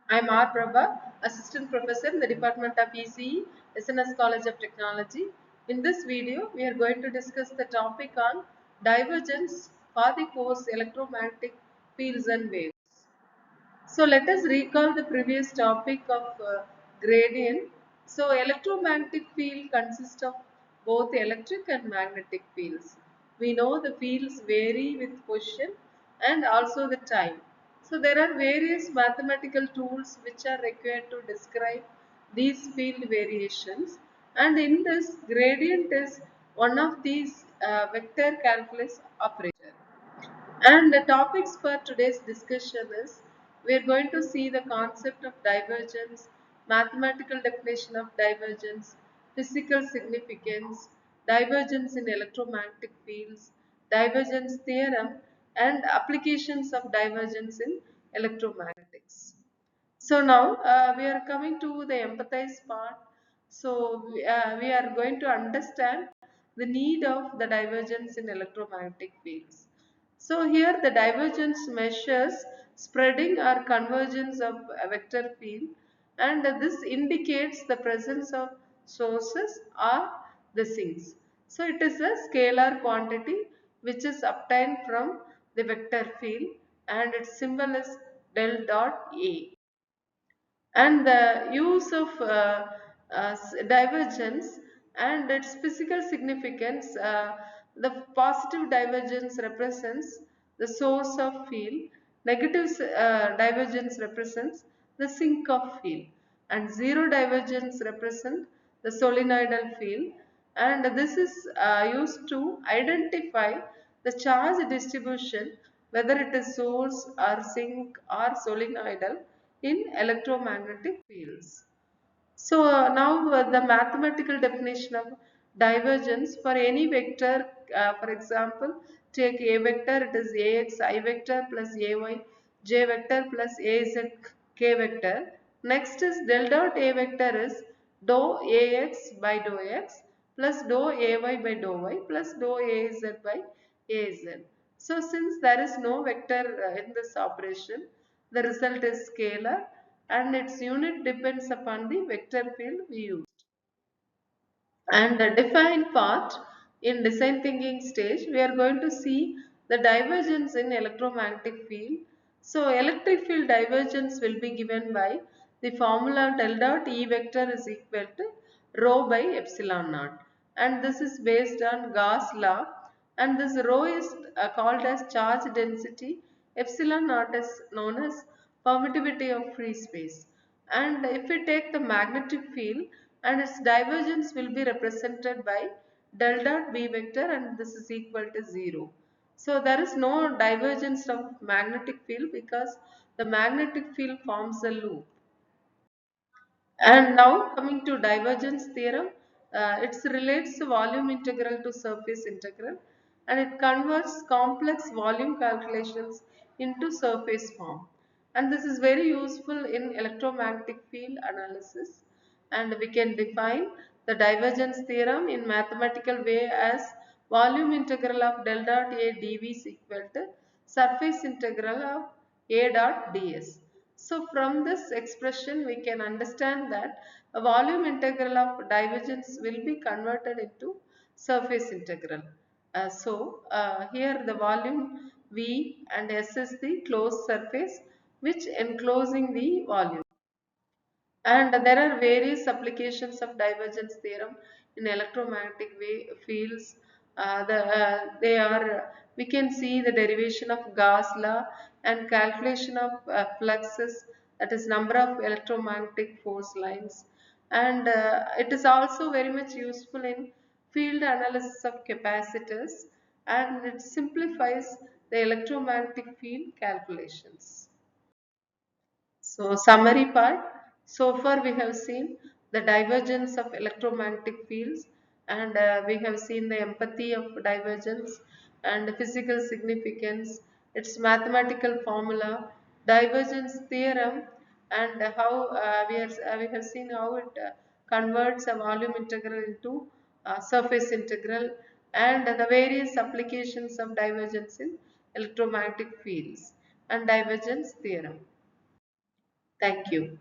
I'm R. Prabha, Assistant Professor in the Department of ECE, SNS College of Technology. In this video, we are going to discuss the topic on divergence for the course Electromagnetic Fields and Waves. So let us recall the previous topic of gradient. So electromagnetic field consists of both electric and magnetic fields. We know the fields vary with position and also the time. So there are various mathematical tools which are required to describe these field variations, and in this gradient is one of these vector calculus operator. And the topics for today's discussion is we are going to see the concept of divergence, mathematical definition of divergence, physical significance, divergence in electromagnetic fields, divergence theorem, and applications of divergence in electromagnetics. So now we are coming to the empathize part. So we are going to understand the need of the divergence in electromagnetic fields. So here the divergence measures spreading or convergence of a vector field, and this indicates the presence of sources or the sinks. So it is a scalar quantity which is obtained from the vector field, and its symbol is del dot A. And the use of divergence and its physical significance, the positive divergence represents the source of field, negative divergence represents the sink of field, and zero divergence represent the solenoidal field, and this is used to identify the charge distribution, whether it is source or sink or solenoidal in electromagnetic fields. So now the mathematical definition of divergence for any vector, for example, take a vector, it is ax I vector plus ay j vector plus az k vector. Next is del dot a vector is dou ax by dou x plus dou ay by dou y plus dou az by az. So since there is no vector in this operation, the result is scalar, and its unit depends upon the vector field we used. And the defined part in design thinking stage, we are going to see the divergence in electromagnetic field. So electric field divergence will be given by the formula del dot E vector is equal to rho by epsilon naught, and this is based on Gauss law, and this rho is called as charge density, epsilon naught is known as permittivity of free space. And if we take the magnetic field, and its divergence will be represented by del dot B vector, and this is equal to 0. So there is no divergence of magnetic field because the magnetic field forms a loop. And now coming to divergence theorem, it relates volume integral to surface integral, and it converts complex volume calculations into surface form. And this is very useful in electromagnetic field analysis. And we can define the divergence theorem in mathematical way as volume integral of del dot A dv is equal to surface integral of A dot ds. So from this expression we can understand that a volume integral of divergence will be converted into surface integral. Here the volume V and S is the closed surface which enclosing the volume. And there are various applications of divergence theorem in electromagnetic fields. They are we can see the derivation of Gauss law and calculation of fluxes, that is number of electromagnetic force lines, and it is also very much useful in field analysis of capacitors, and it simplifies the electromagnetic field calculations. So summary part. So far we have seen the divergence of electromagnetic fields, and we have seen the empathy of divergence and the physical significance, its mathematical formula, divergence theorem, and how we have seen how it converts a volume integral into surface integral, and the various applications of divergence in electromagnetic fields and divergence theorem. Thank you.